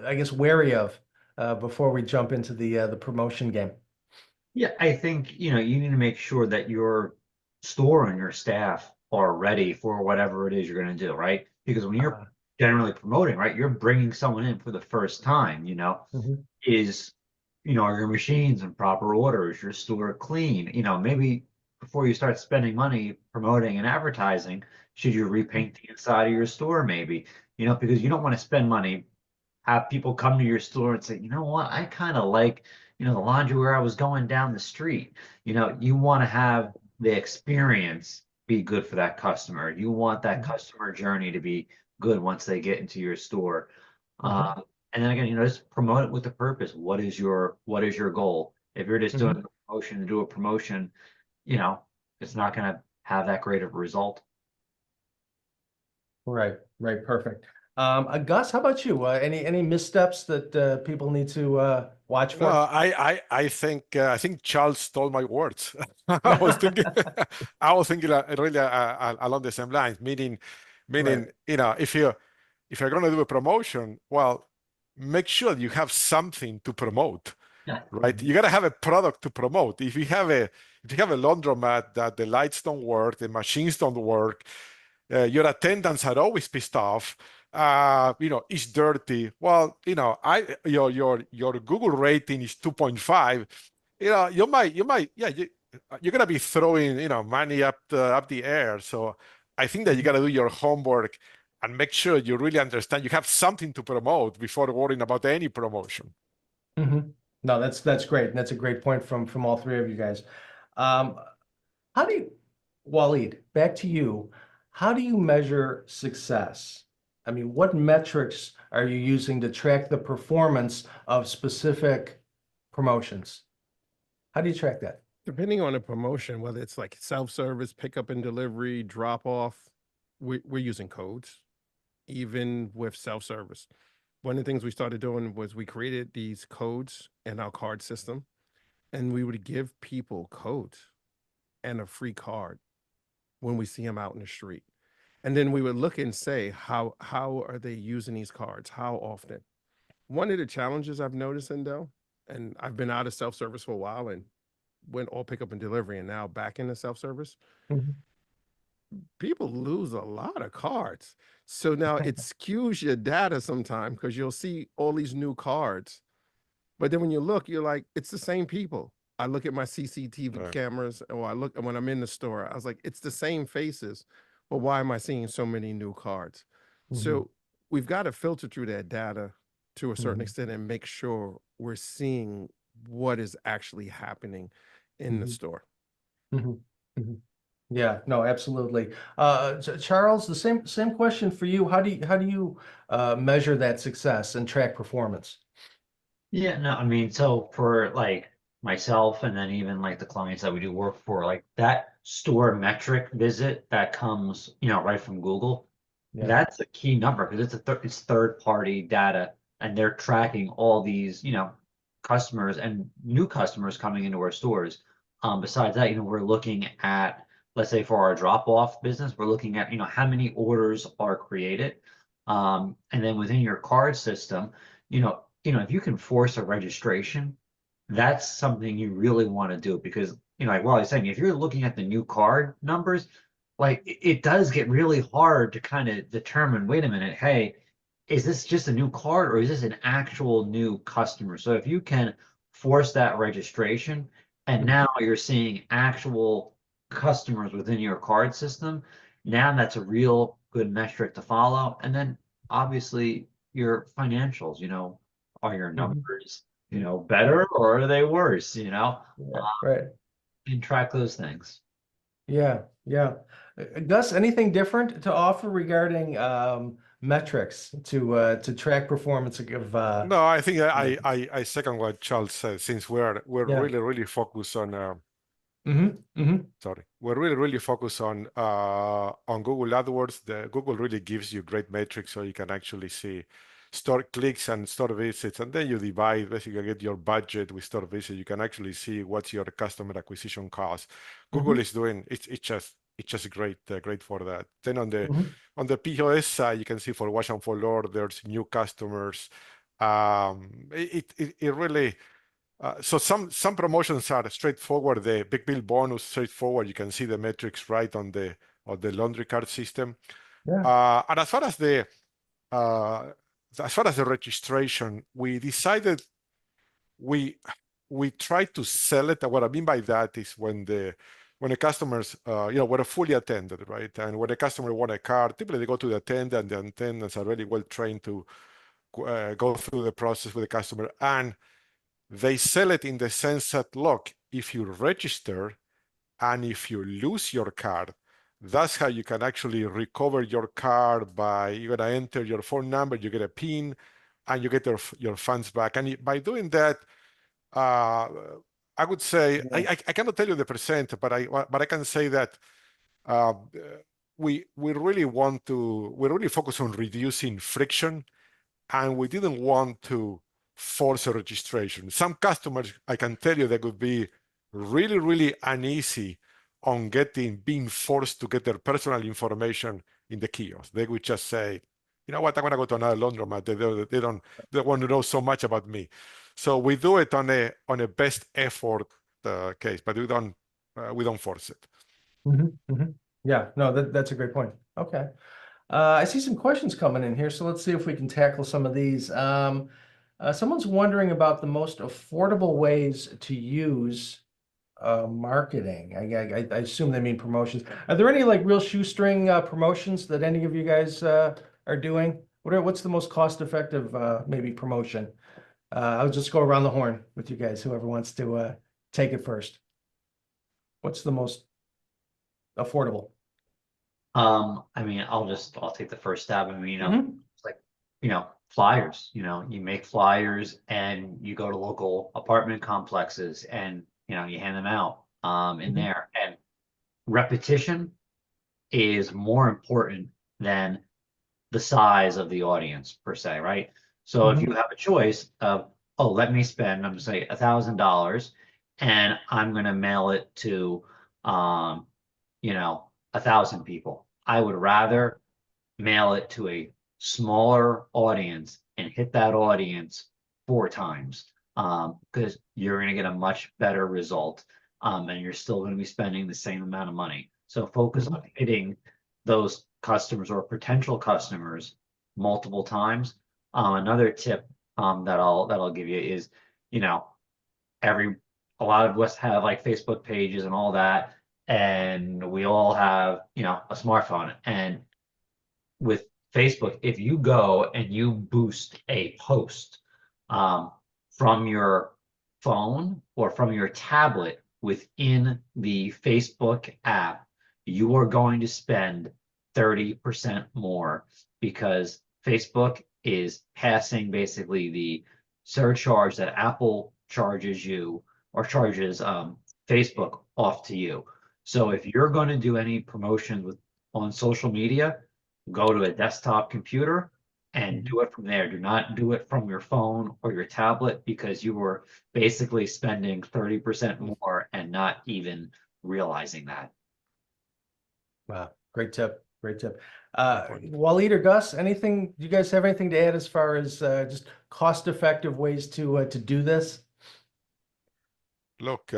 I guess, wary of before we jump into the promotion game? Yeah, I think, you need to make sure that your store and your staff are ready for whatever it is you're going to do, right? Because when you're generally promoting, right, you're bringing someone in for the first time, Mhm. are your machines in proper order? Is your store clean? Maybe before you start spending money promoting and advertising, should you repaint the inside of your store maybe? Because you don't want to spend money, have people come to your store and say, you know what, I kind of like, the laundry where I was going down the street. You want to have the experience be good for that customer. You want that customer journey to be good once they get into your store. And then again, just promote it with a purpose. What is your goal? If you're just doing a promotion to do a promotion, it's not going to have that great of a result. Right, perfect. Gus, how about you? Any missteps that people need to watch for? Well, I think Charles stole my words. I was thinking really along the same lines, meaning, Right. if you're going to do a promotion, well, make sure you have something to promote, Yeah. right? You got to have a product to promote. If you have a laundromat that the lights don't work, the machines don't work, your attendants are always pissed off. It's dirty. Well, your Google rating is 2.5. You're gonna be throwing, money up the air. So I think that you gotta do your homework and make sure you really understand you have something to promote before worrying about any promotion. No, that's great. And that's a great point from all three of you guys. How do you, Waleed, back to you. How do you measure success? I mean, what metrics are you using to track the performance of specific promotions? How do you track that? Depending on the promotion, whether it's like self-service, pickup and delivery, drop off, we're using codes, even with self-service. One of the things we started doing was we created these codes in our card system, and we would give people codes and a free card when we see them out in the street. And then we would look and say, how are they using these cards? How often? One of the challenges I've noticed, Indel, and I've been out of self-service for a while and went all pickup and delivery and now back into self-service. People lose a lot of cards. So now it skews your data sometimes because you'll see all these new cards. But then when you look, you're like, it's the same people. I look at my CCTV cameras, or I look when I'm in the store, I was like, it's the same faces. But why am I seeing so many new cards? So we've got to filter through that data to a certain extent and make sure we're seeing what is actually happening in the store. Yeah, no, absolutely. Charles, the same question for you. How do you measure that success and track performance? Yeah, no, I mean, so for like myself and then even like the clients that we do work for, like that store metric visit that comes, right from Google, Yeah. that's a key number because it's third party data and they're tracking all these, customers and new customers coming into our stores. Besides that, we're looking at, let's say for our drop off business, we're looking at, how many orders are created. And then within your card system, if you can force a registration, that's something you really want to do because, like I was saying, if you're looking at the new card numbers, like it does get really hard to kind of determine, wait a minute, hey, is this just a new card or is this an actual new customer? So if you can force that registration and Mhm. now you're seeing actual customers within your card system, now that's a real good metric to follow. And then obviously your financials, are your Mhm. numbers, better or are they worse, Yeah, right. and track those things. Yeah, yeah. Gus, anything different to offer regarding metrics to track performance of No, I think yeah. I second what Charles said. Since we're Yeah. really focused on we're really focused on Google AdWords. The Google really gives you great metrics, so you can actually see store clicks and store visits, and then you divide basically get your budget with store visits. You can actually see what's your customer acquisition cost. Google is doing it's just great for that. Then on the POS side, you can see for Wash and For Lord, there's new customers. It really. So some promotions are straightforward. The big bill bonus straightforward. You can see the metrics right on the laundry card system. Yeah. And uh, as far as the registration, we decided we try to sell it. And what I mean by that is when the customers, we're fully attended, right? And when a customer want a card, typically they go to the attendant. The attendants are really well trained to go through the process with the customer, and they sell it in the sense that, look, if you register and if you lose your card, that's how you can actually recover your card by you're going to enter your phone number, you get a PIN, and you get your funds back. And by doing that, I would say, Yeah. I cannot tell you the percent, but I can say that uh, we really focus on reducing friction, and we didn't want to force a registration. Some customers, I can tell you, they could be really uneasy on being forced to get their personal information in the kiosk. They would just say, you know what, I'm gonna go to another laundromat. They want to know so much about me. So we do it on a best effort case, but we don't force it. Yeah, no, that's a great point. Okay. I see some questions coming in here, so let's see if we can tackle some of these. Someone's wondering about the most affordable ways to use marketing. I assume they mean promotions. Are there any like real shoestring promotions that any of you guys are doing? What's the most cost-effective maybe promotion? I'll just go around the horn with you guys, whoever wants to take it first. What's the most affordable? I mean, I'll take the first stab. I mean, Mhm. it's like, flyers, you make flyers and you go to local apartment complexes and, you hand them out, in Mhm. there. And repetition is more important than the size of the audience per se, right? So if Mhm. you have a choice of, oh, let me spend, I'm gonna say $1,000 and I'm gonna mail it to, 1,000 people. I would rather mail it to a smaller audience and hit that audience 4 times. Because you're going to get a much better result. And you're still going to be spending the same amount of money. So focus on hitting those customers or potential customers multiple times. Another tip that I'll give you is, you know, a lot of us have like Facebook pages and all that, and we all have, a smartphone. And with Facebook, if you go and you boost a post from your phone or from your tablet within the Facebook app, you are going to spend 30% more because Facebook is passing basically the surcharge that Apple charges you or charges Facebook off to you. So if you're going to do any promotions on social media, go to a desktop computer and do it from there. Do not do it from your phone or your tablet because you were basically spending 30% more and not even realizing that. Wow, great tip. Great tip. Good point. Waleed or Gus, anything, do you guys have anything to add as far as just cost-effective ways to do this? Look,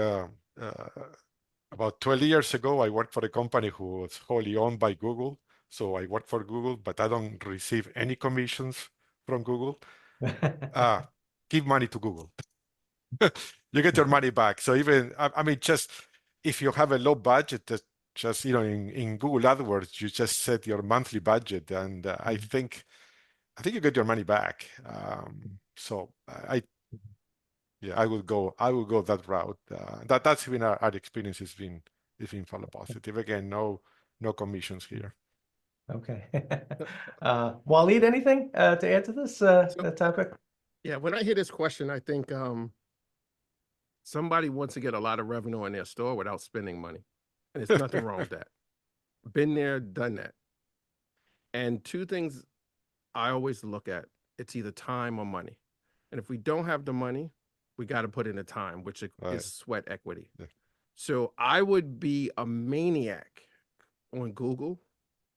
about 12 years ago, I worked for a company who was wholly owned by Google. So I work for Google, but I don't receive any commissions from Google, give money to Google. You get your money back. So even, I mean, just if you have a low budget, just in Google AdWords, you just set your monthly budget, and I think you get your money back. So I would go that route. That's been our experience has been fairly positive. Again, no commissions here. Okay. Waleed, anything to add to this topic? Yeah, when I hear this question, I think somebody wants to get a lot of revenue in their store without spending money. And there's nothing wrong with that. Been there, done that. And two things I always look at, it's either time or money. And if we don't have the money, we got to put in the time, which Right. is sweat equity. Yeah. So I would be a maniac on Google,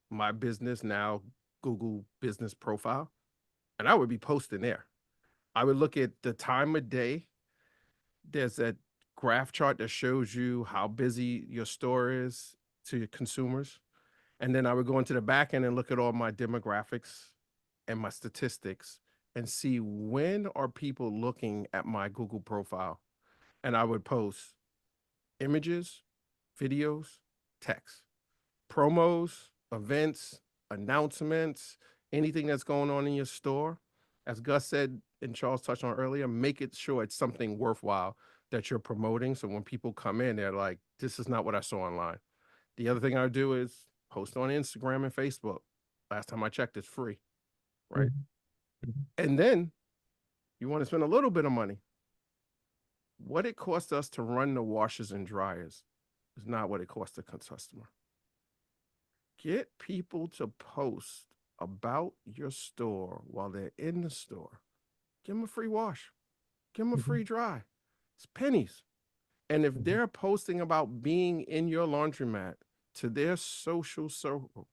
my business now, Google business profile, and I would be posting there. I would look at the time of day. There's that graph chart that shows you how busy your store is to your consumers. And then I would go into the back end and look at all my demographics and my statistics and see when are people looking at my Google profile. And I would post images, videos, text, promos, events, announcements, anything that's going on in your store. As Gus said and Charles touched on earlier, make it sure it's something worthwhile that you're promoting. So when people come in, they're like, this is not what I saw online. The other thing I would do is post on Instagram and Facebook. Last time I checked, it's free, right? Mhm. And then you want to spend a little bit of money. What it costs us to run the washers and dryers is not what it costs the customer. Get people to post about your store while they're in the store. Give them a free wash. Give them a Mhm. free dry. It's pennies. And if Mhm. they're posting about being in your laundromat to their social circle,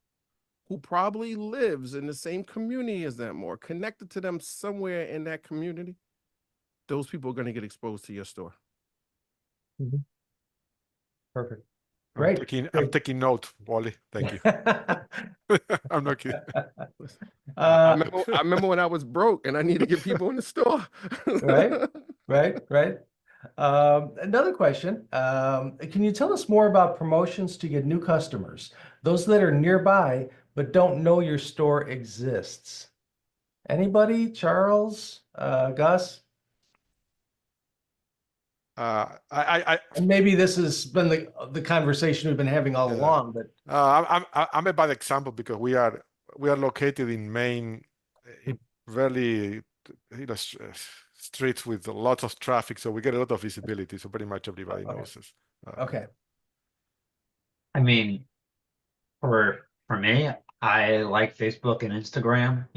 who probably lives in the same community as them or connected to them somewhere in that community, those people are going to get exposed to your store. Mhm. Perfect. I'm Great. taking Great. note, Wally. Thank you. I'm not kidding. I remember when I was broke and I need to get people in the store. Right. Another question. Can you tell us more about promotions to get new customers, those that are nearby but don't know your store exists? Anybody? Charles? Gus? And maybe this has been the conversation we've been having all Yeah. along, but I'm a bad example because we are located in Maine, in very streets with lots of traffic, so we get a lot of visibility. So pretty much everybody Okay. knows us. okay. I mean, for me, I like Facebook and Instagram,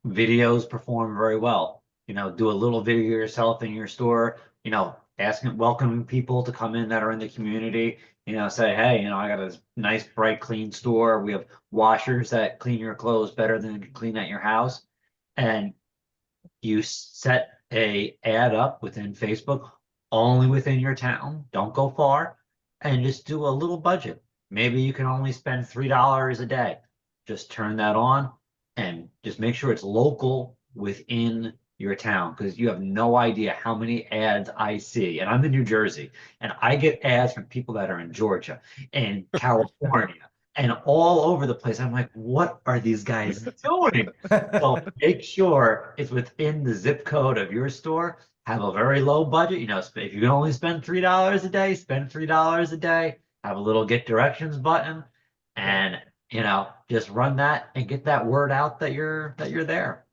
videos perform very well. Do a little video yourself in your store, asking, welcoming people to come in that are in the community, say, hey, I got a nice, bright, clean store. We have washers that clean your clothes better than clean at your house. And you set a ad up within Facebook, only within your town. Don't go far, and just do a little budget. Maybe you can only spend $3 a day. Just turn that on and just make sure it's local within your town, because you have no idea how many ads I see. And I'm in New Jersey, and I get ads from people that are in Georgia and California and all over the place. I'm like, what are these guys doing? So make sure it's within the zip code of your store. Have a very low budget. If you can only spend $3 a day, spend $3 a day. Have a little get directions button, and just run that and get that word out that you're there.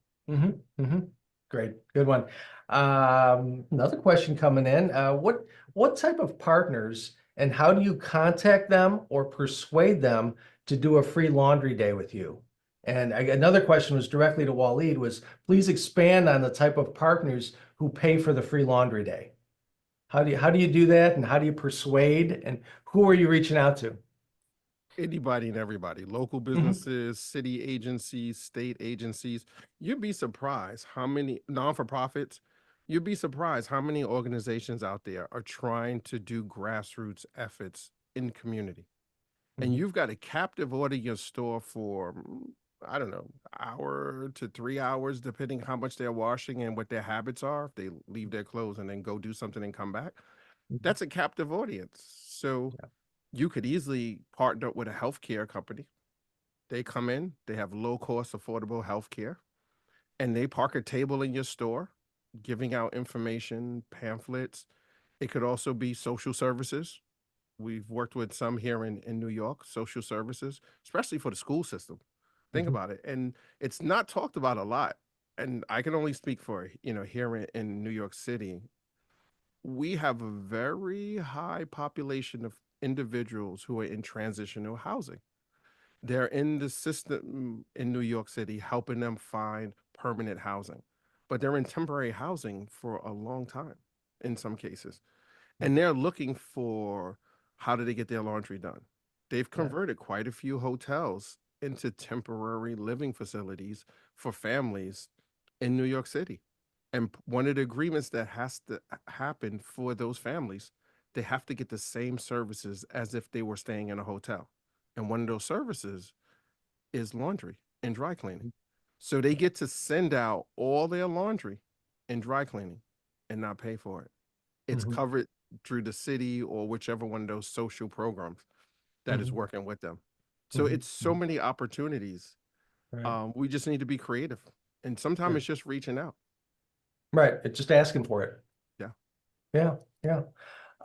Great, good one. Another question coming in. What type of partners and how do you contact them or persuade them to do a free laundry day with you? And another question was directly to Waleed, was please expand on the type of partners who pay for the free laundry day. How do you do that, and how do you persuade, and who are you reaching out to? Anybody and everybody, local businesses, city agencies, state agencies. You'd be surprised how many non-for-profits, you'd be surprised how many organizations out there are trying to do grassroots efforts in community. And you've got a captive audience store for I don't know, hour to 3 hours, depending how much they're washing and what their habits are. If they leave their clothes and then go do something and come back, that's a captive audience. So you could easily partner with a healthcare company. They come in, they have low cost, affordable healthcare, and they park a table in your store, giving out information, pamphlets. It could also be social services. We've worked with some here in New York, social services, especially for the school system. Think Mhm. about it. And it's not talked about a lot. And I can only speak for, here in New York City, we have a very high population of individuals who are in transitional housing. They're in the system in New York City, helping them find permanent housing, but they're in temporary housing for a long time in some cases. And they're looking for how do they get their laundry done? They've Yeah. converted quite a few hotels into temporary living facilities for families in New York City. And one of the agreements that has to happen for those families, they have to get the same services as if they were staying in a hotel. And one of those services is laundry and dry cleaning. So they get to send out all their laundry and dry cleaning and not pay for it. It's Mhm. covered through the city or whichever one of those social programs that is Mhm. working with them. So Mhm. it's so Mhm. many opportunities. Right. We just need to be creative. And sometimes Sure. it's just reaching out. Right. It's just asking for it. Yeah. Yeah. Yeah.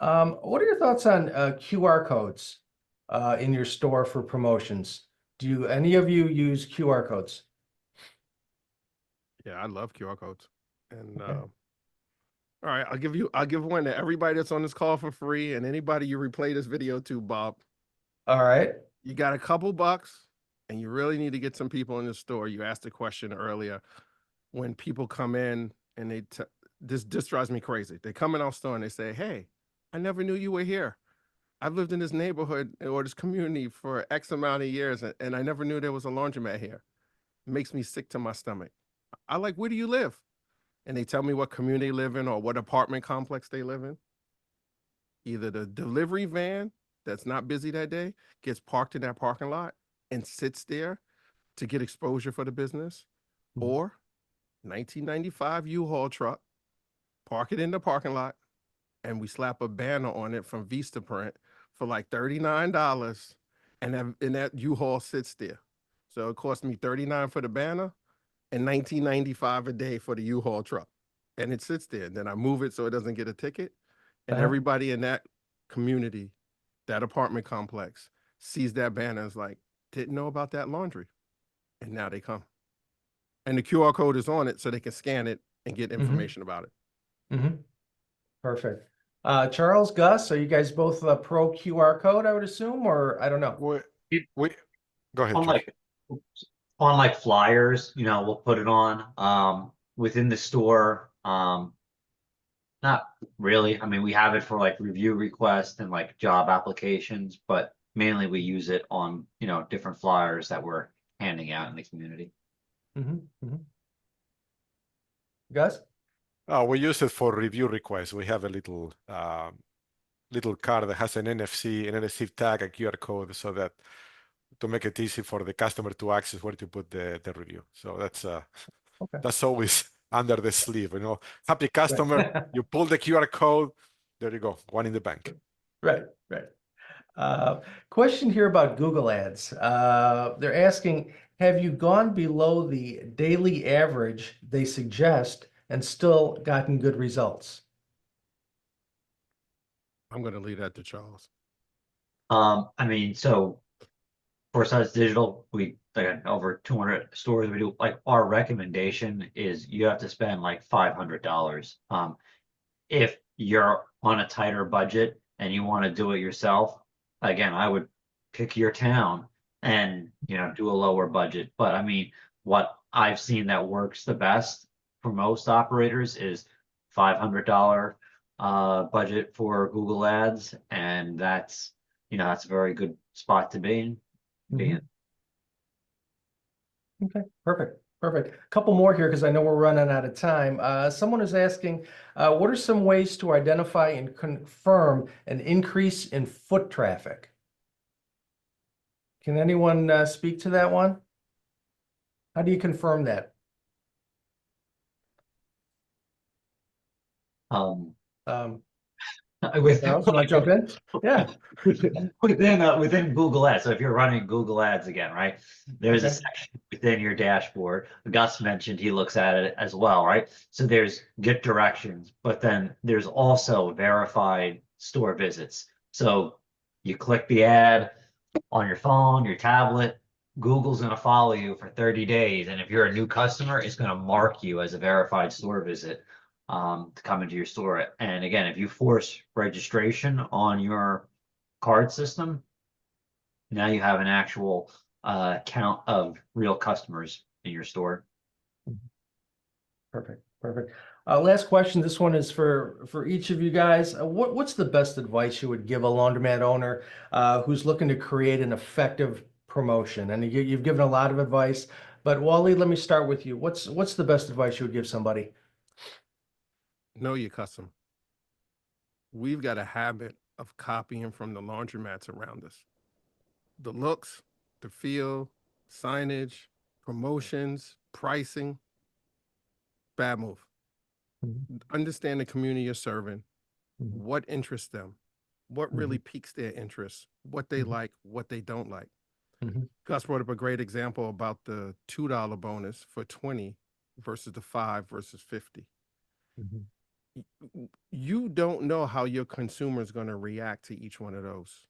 What are your thoughts on QR codes in your store for promotions? Do any of you use QR codes? Yeah, I love QR codes. And Okay. all right, I'll give one to everybody that's on this call for free and anybody you replay this video to, Bob. All right. You got a couple bucks and you really need to get some people in the store. You asked a question earlier when people come in and this drives me crazy. They come in our store and they say, "Hey, I never knew you were here. I've lived in this neighborhood or this community for X amount of years, and I never knew there was a laundromat here." It makes me sick to my stomach. I like, where do you live? And they tell me what community they live in or what apartment complex they live in. Either the delivery van that's not busy that day gets parked in that parking lot and sits there to get exposure for the business, Mhm. or 1995 U-Haul truck, park it in the parking lot, and we slap a banner on it from Vistaprint for like $39, and that U-Haul sits there. So it cost me $39 for the banner and $19.95 a day for the U-Haul truck, and it sits there. And then I move it so it doesn't get a ticket, and Uh-huh. everybody in that community, that apartment complex, sees that banner and is like, didn't know about that laundry, and now they come. And the QR code is on it so they can scan it and get information about it. Mm-hmm. Perfect. Charles, Gus, are you guys both pro QR code, I would assume, or I don't know? It- We go ahead, On Charles. like flyers, we'll put it on within the store. Not really. I mean, we have it for like review requests and like job applications, but mainly we use it on, different flyers that we're handing out in the community. Mm-hmm. Gus? We use it for review requests. We have a little card that has an NFC tag, a QR code, so that to make it easy for the customer to access where to put the review. So Okay. that's always under the sleeve. Happy customer. You pull the QR code. There you go. One in the bank. Right. Question here about Google Ads. They're asking, have you gone below the daily average they suggest and still gotten good results? I'm going to leave that to Charles. I mean, so for Size Digital, we got over 200 stores. We do like our recommendation is you have to spend like $500. If you're on a tighter budget and you want to do it yourself, again, I would pick your town and do a lower budget. But I mean, what I've seen that works the best for most operators is $500 budget for Google Ads, and that's a very good spot to be in. Mhm. Okay, perfect. Couple more here because I know we're running out of time. Someone is asking, what are some ways to identify and confirm an increase in foot traffic? Can anyone speak to that one? How do you confirm that? Um, Charles, you want to jump in? Yeah. within Google Ads. So if you're running Google Ads again, right? There's a Okay. section within your dashboard. Gus mentioned he looks at it as well, right? So there's get directions, but then there's also verified store visits. So you click the ad on your phone, your tablet, Google's going to follow you for 30 days. And if you're a new customer, it's going to mark you as a verified store visit to come into your store. And again, if you force registration on your card system, now you have an actual count of real customers in your store. Perfect. Perfect. Last question. This one is for each of you guys. What's the best advice you would give a laundromat owner who's looking to create an effective promotion? And you've given a lot of advice, but Wally, let me start with you. What's the best advice you would give somebody? Know your customer. We've got a habit of copying from the laundromats around us. The looks, the feel, signage, promotions, pricing. Bad move. Understand the community you're serving, what interests them, what really piques their interest, what they like, what they don't like. Gus brought up a great example about the $2 bonus for 20 versus the 5 versus 50. You don't know how your consumer is going to react to each one of those.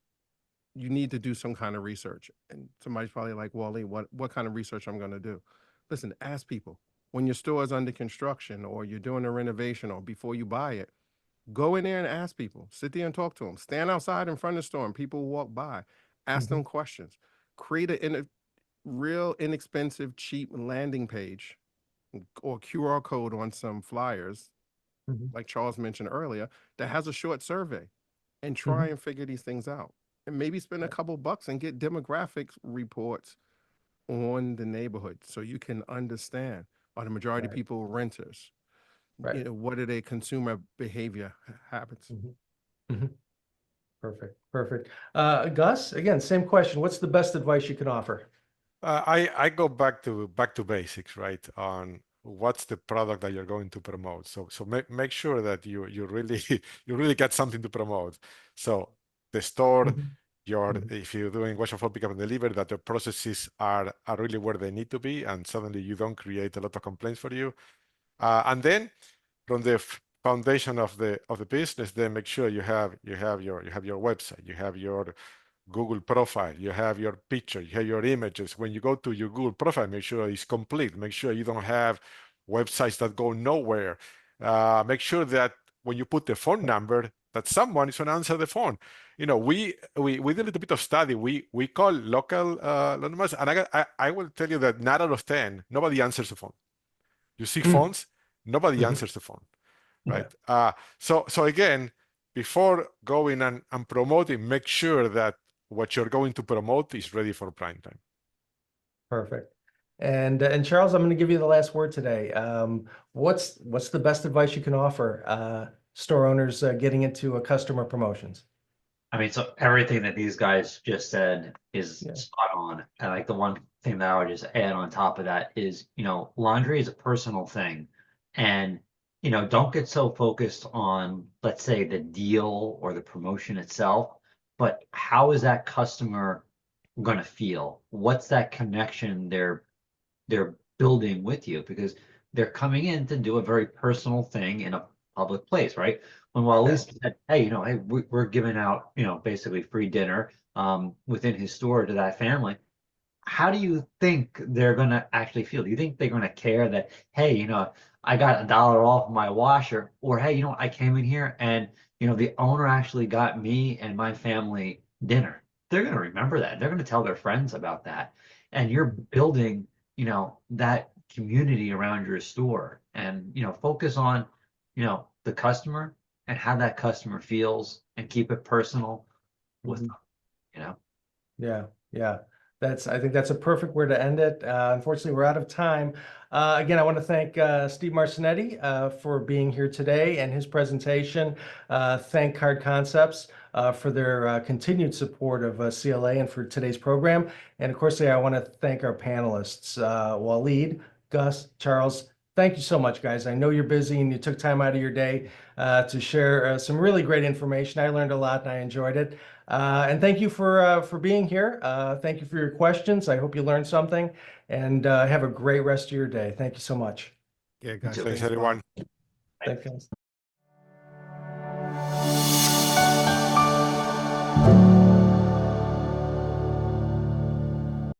You need to do some kind of research. And somebody's probably like, Wally, what kind of research I'm going to do? Listen, ask people. When your store is under construction or you're doing a renovation or before you buy it, go in there and ask people. Sit there and talk to them. Stand outside in front of the store and people walk by. Ask them questions. Create a real inexpensive, cheap landing page or QR code on some flyers, like Charles mentioned earlier, that has a short survey, and try and figure these things out. And maybe spend a couple bucks and get demographics reports on the neighborhood so you can understand, are the majority of people renters? Right. You know, what are their consumer behavior habits? Perfect. Perfect. Gus, again, same question. What's the best advice you can offer? I go back to basics, right? On what's the product that you're going to promote. So make sure that you really you really got something to promote. So the store, if you're doing wash and fold pickup and delivery, that the processes are really where they need to be, and suddenly you don't create a lot of complaints for you. And then from the foundation of the business, then make sure you have your website, you have your Google profile, you have your picture, you have your images. When you go to your Google profile, make sure it's complete. Make sure you don't have websites that go nowhere. Make sure that when you put the phone number, that someone is going to answer the phone. You know, we did a little bit of study. We call local laundromats, and I will tell you that 9 out of 10, nobody answers the phone. You see phones, nobody answers the phone, right? So again, before going and promoting, make sure that what you're going to promote is ready for prime time. Perfect. And Charles, I'm going to give you the last word today. What's the best advice you can offer store owners getting into customer promotions? I mean, so everything that these guys just said is spot on. And like the one thing that I would just add on top of that is, you know, laundry is a personal thing. And, you know, don't get so focused on, let's say, the deal or the promotion itself, but how is that customer going to feel? What's that connection they're building with you? Because they're coming in to do a very personal thing in a public place, right? When Wally said, hey, you know, hey, we're giving out, you know, basically free dinner within his store to that family. How do you think they're going to actually feel? Do you think they're going to care that, hey, you know, I got $1 off my washer, or hey, you know, I came in here and, you know, the owner actually got me and my family dinner? They're going to remember that. They're going to tell their friends about that. And you're building, you know, that community around your store, and, you know, focus on, you know, the customer and how that customer feels, and keep it personal with them, you know? Yeah. I think that's a perfect way to end it. Unfortunately, we're out of time. Again, I want to thank Steve Marcinetti for being here today and his presentation. Thank Card Concepts for their continued support of CLA and for today's program. And of course, I want to thank our panelists, Waleed, Gus, Charles. Thank you so much, guys. I know you're busy and you took time out of your day to share some really great information. I learned a lot and I enjoyed it. And thank you for being here. Thank you for your questions. I hope you learned something, and have a great rest of your day. Thank you so much. Yeah, guys. too. Thanks, Bob. everyone. Thanks, guys.